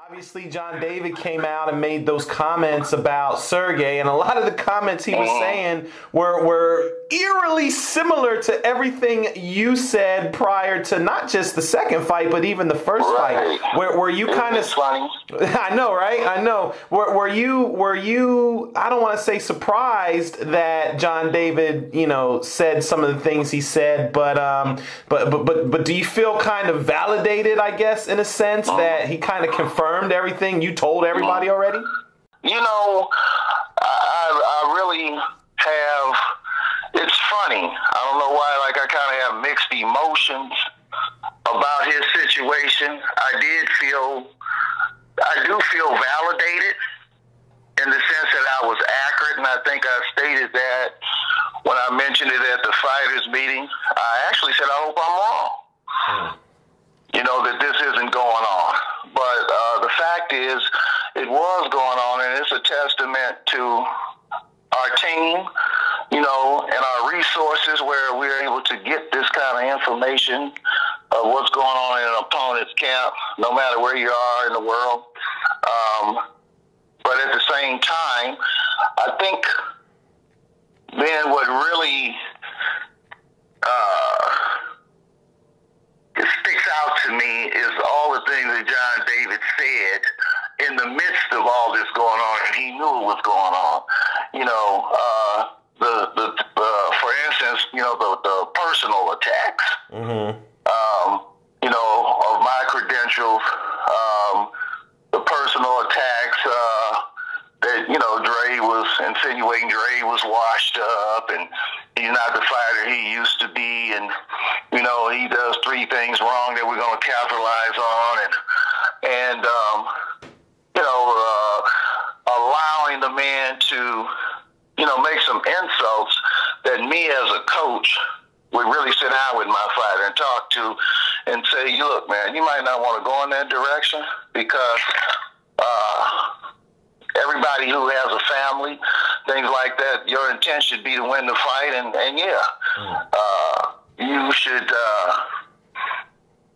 Obviously, John David came out and made those comments about Sergey, and a lot of the comments he was saying were eerily similar to everything you said prior to not just the second fight, but even the first fight. Were you kind of funny? I know, right? I know. Were you? I don't want to say surprised that John David, said some of the things he said, but do you feel kind of validated, I guess, in a sense, that he kind of confirmed everything you told everybody already? I really have. It's funny. I don't know why. I kind of have mixed emotions about his situation. I do feel validated in the sense that I was accurate, and I think I stated that when I mentioned it at the fighters meeting. I actually said I hope I'm wrong. That this isn't going on. But the fact is, it was going on, and it's a testament to our team, and our resources where we're able to get this kind of information of what's going on in an opponent's camp, no matter where you are in the world. But at the same time, I think then what really it sticks out to me is all the things that John David said in the midst of all this going on, and he knew it was going on. For instance, the personal attacks, of my credentials, the personal attacks that, Dre was insinuating Dre was washed up and he's not the fighter he used to be, and, he does 3 things wrong that we're going to capitalize on, and allowing the man to, make some insults that me as a coach would really sit down with my fighter and talk to and say, look, man, you might not want to go in that direction because everybody who has a family, things like that, your intent should be to win the fight, and you should,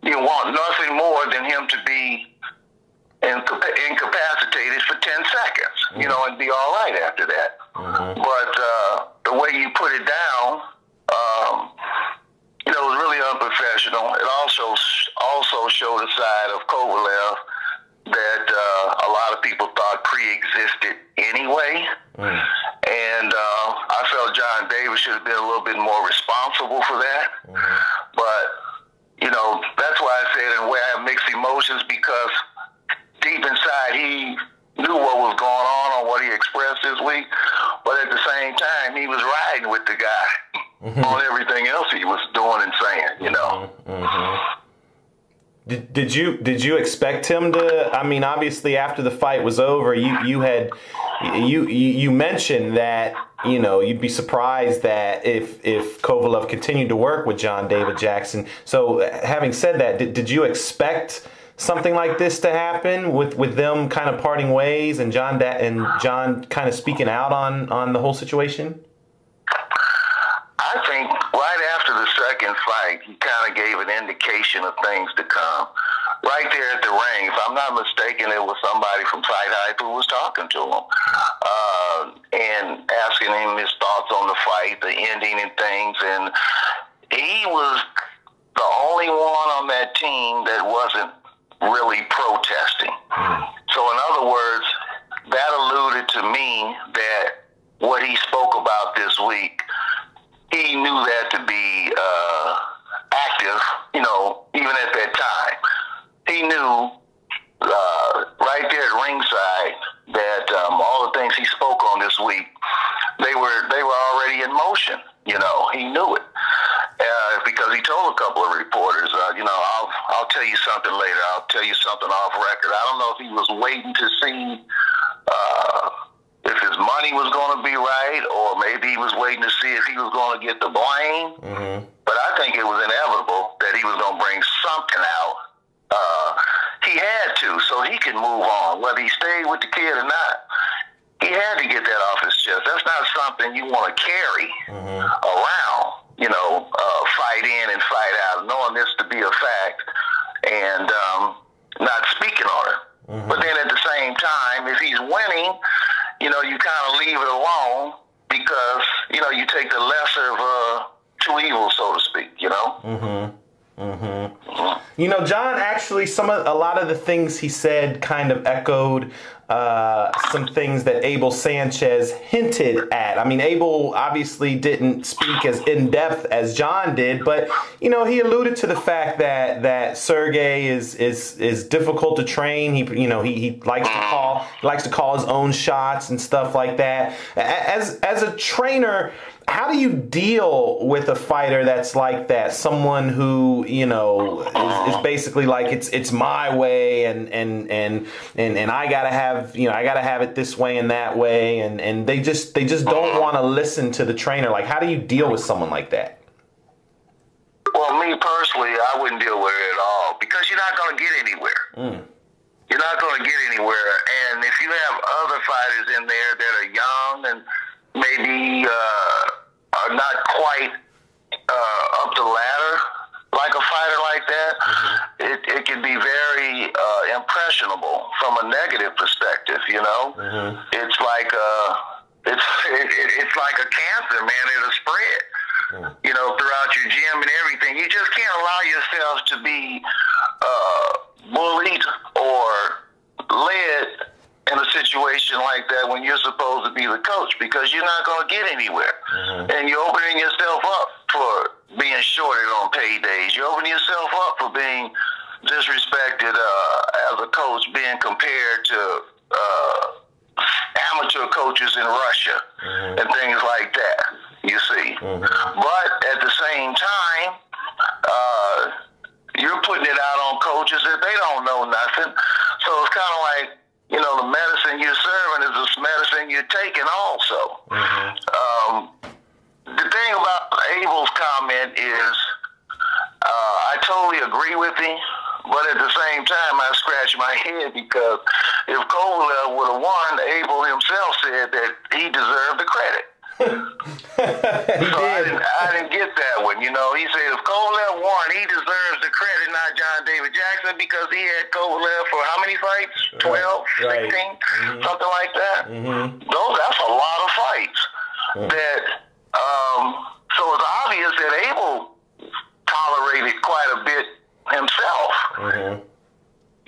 you want nothing more than him to be incapacitated for 10 seconds, and be all right after that. But the way you put it down, it was really unprofessional. It also showed a side of Kovalev that a lot of people thought pre-existed anyway. And I felt John Davis should have been a little bit more responsible for that. But, that's why I said in a way I have mixed emotions, because deep inside he knew what was going on what he expressed this week, but at the same time he was riding with the guy on everything else he was doing and saying, Did you expect him to? I mean, obviously after the fight was over, you mentioned that you'd be surprised that if Kovalev continued to work with John David Jackson. So having said that, did you expect something like this to happen with them kind of parting ways and John kind of speaking out on the whole situation? I think right after the second fight, he kind of gave an indication of things to come. Right there at the ring, if I'm not mistaken, it was somebody from FightHype who was talking to him and asking him his thoughts on the fight, the ending and things. And he was the only one on that team that wasn't really protesting. So in other words, that alluded to me that what he spoke about this week, he knew that to be active, even at that time. He knew right there at ringside that all the things he spoke on this week, they were already in motion. He knew it because he told a couple of reporters, I'll tell you something later. I'll tell you something off record. I don't know if he was waiting to see if his money was going to be right, or maybe he was waiting to see if he was going to get the blame. But I think it was inevitable that he was going to bring something out. He had to, so he could move on, whether he stayed with the kid or not. He had to get that off his chest. That's not something you want to carry around, fight in and fight out, knowing this to be a fact and not speaking on it. But then time, if he's winning, you kind of leave it alone because, you take the lesser of two evils, so to speak, John, actually, a lot of the things he said kind of echoed some things that Abel Sanchez hinted at. I mean, Abel obviously didn't speak as in depth as John did, but he alluded to the fact that Sergey is difficult to train. He likes to call his own shots and stuff like that. As a trainer, how do you deal with a fighter that's like that? Someone who is basically like it's my way and I gotta have it this way and that way, and they just don't want to listen to the trainer. Like, how do you deal with someone like that? Well, me personally, I wouldn't deal with it at all because you're not going to get anywhere. You're not going to get anywhere, and if you have other fighters in there that are young and maybe are not quite up the ladder like a fighter like that, it can be very impressionable from a negative perspective. It's like it's like a cancer, man. It'll spread. Throughout your gym and everything. You just can't allow yourself to be bullied or led in a situation like that when you're supposed to be the coach, because you're not going to get anywhere. And you're opening yourself up for being shorted on paydays. You're opening yourself up for being disrespected as a coach, being compared to amateur coaches in Russia and things like that, you see. But at the same time, you're putting it out on coaches that they don't know nothing. So it's kind of like, the medicine you're serving is the medicine you're taking also. The thing about Abel's comment is I totally agree with him, but at the same time, I scratch my head because if Kovalev would have won, Abel himself said that he deserved the credit. I didn't get that one. He said if Kovalev won, he deserves the credit, not John David Jackson, because he had Kovalev for how many fights? 12, 16, something like that. That's a lot of fights. So it's obvious that Abel tolerated quite a bit himself.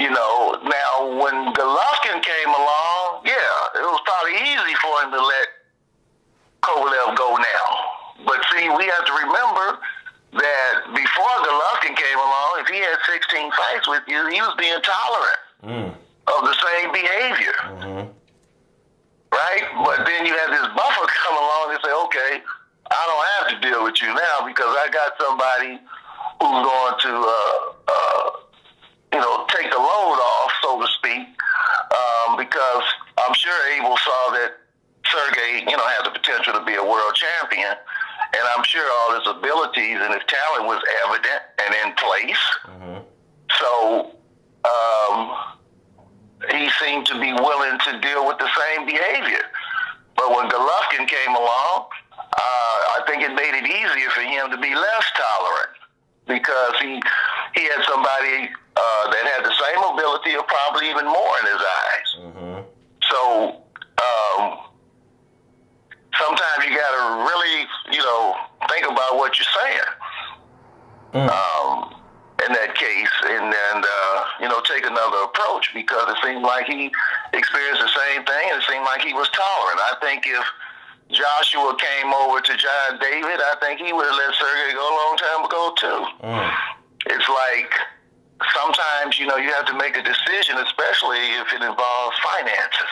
Now when Golovkin came along, it was probably easy for him to let Kovalev go now. But see, we have to remember that before Golovkin came along, if he had 16 fights with you, he was being tolerant of the same behavior. Right? But then you have this buffer come along and say, okay, I don't have to deal with you now because I got somebody who's going to, take the load off, so to speak, because I'm sure Abel saw that Sergey, had the potential to be a world champion, and I'm sure all his abilities and his talent was evident and in place. So he seemed to be willing to deal with the same behavior. But when Golovkin came along, I think it made it easier for him to be less tolerant because he had somebody that had the same ability or probably even more in his eyes. So sometimes you got to really, think about what you're saying in that case, and take another approach because it seemed like he experienced the same thing, and it seemed like he was tolerant. I think if Joshua came over to John David, I think he would have let Sergey go a long time ago too. It's like sometimes, you have to make a decision, especially if it involves finances.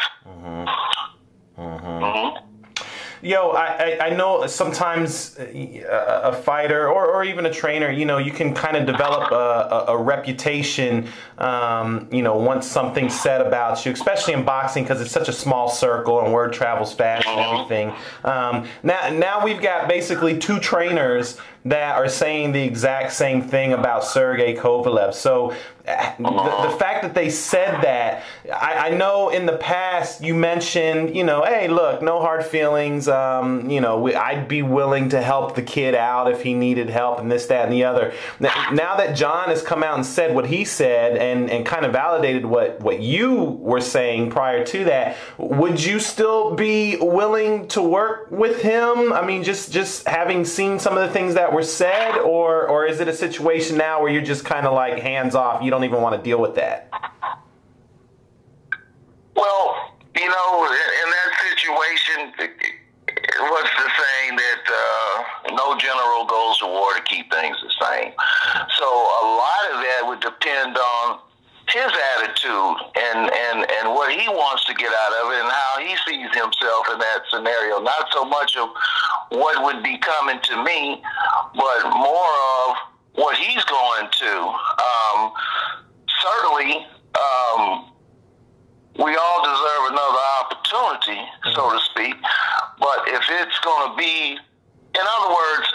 Yo, I know sometimes a fighter or even a trainer, you can kind of develop a reputation, once something's said about you, especially in boxing because it's such a small circle and word travels fast and everything. Now we've got basically two trainers that are saying the exact same thing about Sergey Kovalev. So the fact that they said that, I know in the past you mentioned, hey, look, no hard feelings. I'd be willing to help the kid out if he needed help and this, that, and the other. Now that John has come out and said what he said and kind of validated what you were saying prior to that, would you still be willing to work with him? I mean, just having seen some of the things that were said, or is it a situation now where you're just kind of like hands off? You don't even want to deal with that? Well, in that situation, what's the saying that no general goes to war to keep things the same? So a lot of that would depend on his attitude and what he wants to get out of it and how he sees himself in that scenario. Not so much of what would be coming to me, but more of what he's going to. Certainly, we all deserve another opportunity, so to speak. But if it's going to be, in other words,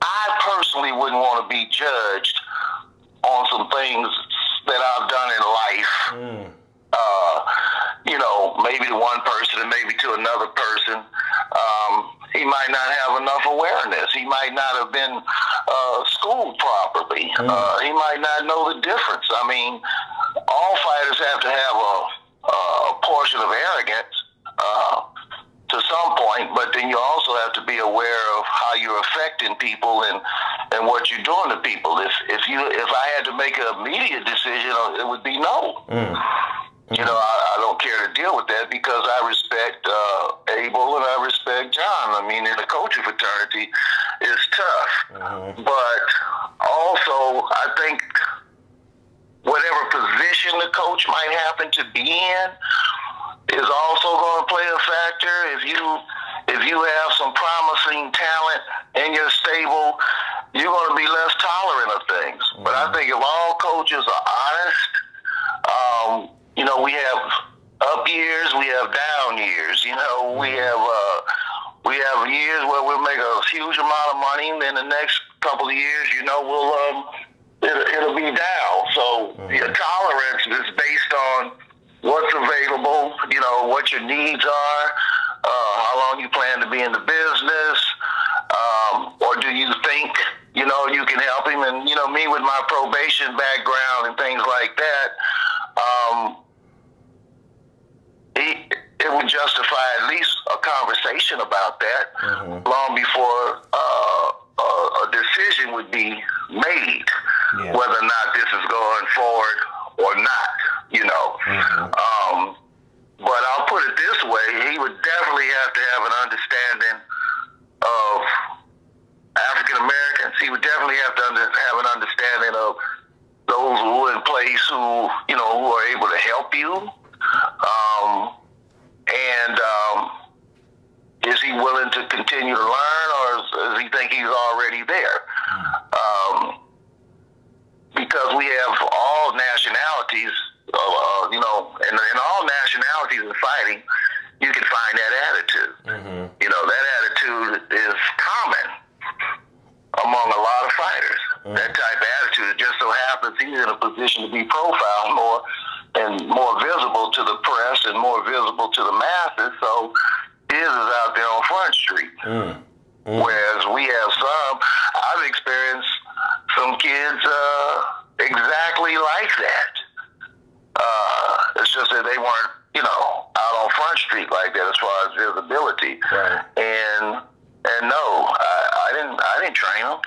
I personally wouldn't want to be judged on some things that I've done in life. Maybe to one person and maybe to another person. He might not have enough awareness. He might not have been schooled properly. He might not know the difference. I mean, all fighters have to have a portion of arrogance to some point, but then you also have to be aware of how you're affecting people and what you're doing to people. If I had to make an immediate decision, it would be no. I don't care to deal with that because I respect Abel and I respect John. I mean, in the coaching fraternity, it's tough. But also, I think whatever position the coach might happen to be in is also going to play a factor. If you have some promising talent in your stable, you're going to be less tolerant of things. But I think if all coaches are honest, we have up years, we have down years. We have years where we'll make a huge amount of money, and then the next couple of years, it'll be down. So your tolerance is based on what's available, what your needs are, how long you plan to be in the business, or do you think, you can help him? And, me with my probation background and things like that, it would justify at least a conversation about that long before a decision would be made, whether or not this is going forward or not, But I'll put it this way, he would definitely have to have an understanding of African Americans. He would definitely have to have an understanding of those who are in place who are able to help you. Is he willing to continue to learn, or does he think he's already there? Because we have all nationalities, and in all nationalities in fighting, you can find that attitude. That attitude is common among a lot of fighters. That type of attitude. It just so happens he's in a position to be profiled more and more visible to the press and more visible to the masses. So his is out there on Front Street. Whereas we have I've experienced some kids exactly like that. It's just that they weren't, out on Front Street like that as far as visibility. Right. And no, I didn't train them.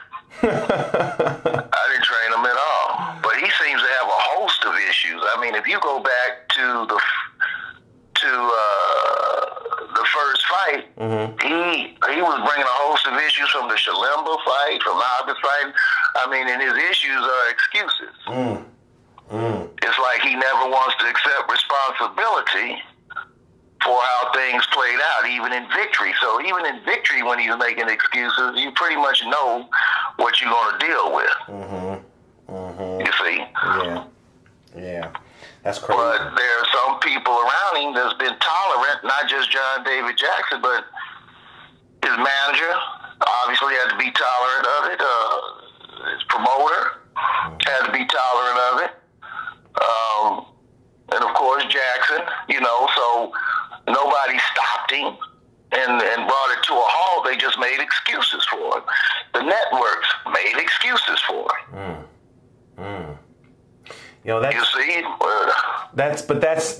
I didn't train him at all. But he seems to have a host of issues. I mean, if you go back to the first fight, he was bringing a host of issues from the Shalimba fight, from the Hobbs fight. I mean, and his issues are excuses. It's like he never wants to accept responsibility for how things played out, even in victory. So even in victory, when he's making excuses, you pretty much know what you're going to deal with. You see? Yeah. That's crazy. But there are some people around him that's been tolerant, not just John David Jackson, but his manager, obviously had to be tolerant of it. His promoter had to be tolerant of it. And of course Jackson, so nobody stopped him and brought it to a halt. They just made excuses for it. The networks made excuses for it. That's, you see,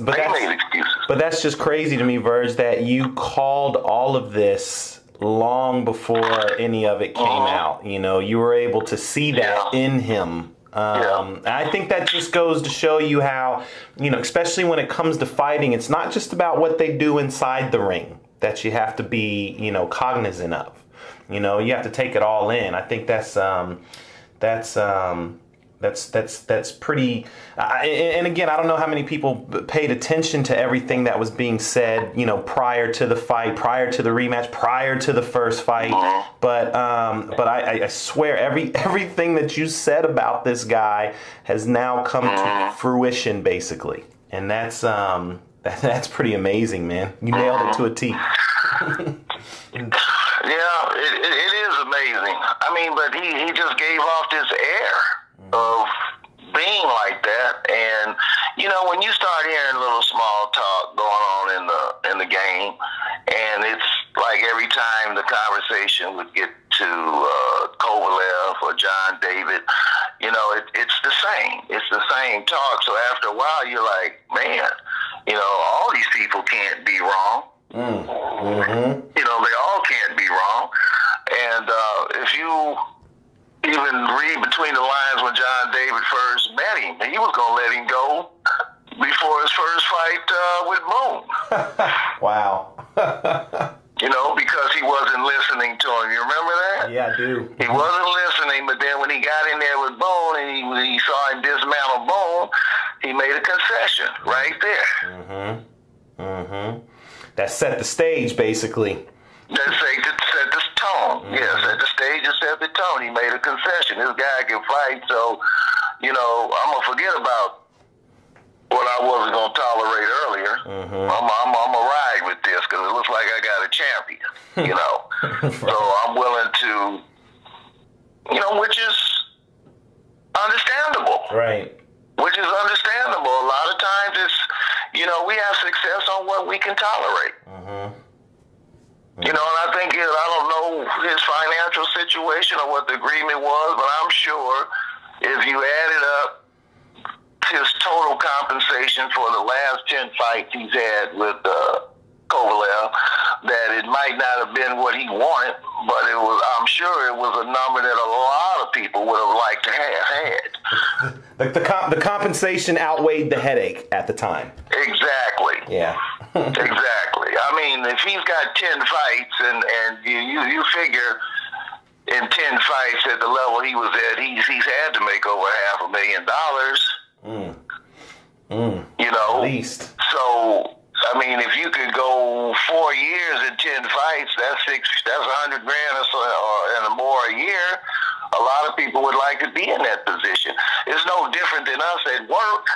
they made excuses. But that's just crazy to me, Virg, that you called all of this long before any of it came out. You were able to see that in him. I think that just goes to show you how, especially when it comes to fighting, it's not just about what they do inside the ring that you have to be, cognizant of. You have to take it all in. I think that's pretty. And again, I don't know how many people paid attention to everything that was being said, prior to the fight, prior to the rematch, prior to the first fight. But I swear everything that you said about this guy has now come to fruition, basically, and that's pretty amazing, man. You nailed it to a T. Yeah, it is amazing. I mean, but he just gave off this air of being like that, and when you start hearing little small talk going on in the game, and it's like every time the conversation would get to Kovalev or John David, it's the same. It's the same talk. So after a while, you're like, man, all these people can't be wrong. They all can't be wrong. And if you even read between the lines when John David first met him, he was going to let him go before his first fight with Boone. Wow. Because he wasn't listening to him. You remember that? Yeah, I do. He wasn't listening, but then when he got in there with Boone and he saw him dismantle Boone, he made a concession right there. That set the sage, basically. That set the tone. Yeah, set the stage and set the tone. He made a concession. This guy can fight, so, I'm going to forget about what I wasn't going to tolerate earlier. I'm going to ride with this because it looks like I got a champion, So I'm willing to, which is understandable. Right. Which is understandable. A lot of times it's, we have success on what we can tolerate. And I think, I don't know his financial situation or what the agreement was, but I'm sure if you added up his total compensation for the last 10 fights he's had with Kovalev, that it might not have been what he wanted, but I'm sure it was a number that a lot of people would have liked to have had. The compensation outweighed the headache at the time. Exactly. Yeah. Exactly. I mean, if he's got 10 fights and you figure in 10 fights at the level he was at, he's had to make over $500,000. At least. So, I mean, if you could go 4 years and 10 fights, that's $100,000 or so, and more a year. A lot of people would like to be in that position. It's no different than us at work,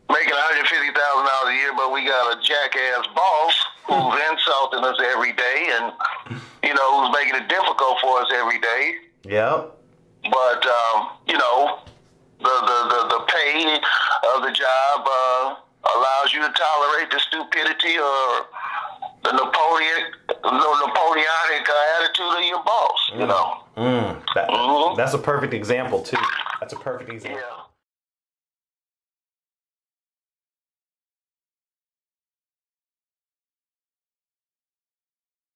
making $150,000 a year, but we got a jackass boss who's insulting us every day, and who's making it difficult for us every day. Yep. But the pay of the job allows you to tolerate the stupidity or the Napoleonic attitude of your boss. That's a perfect example too. That's a perfect example. Yeah.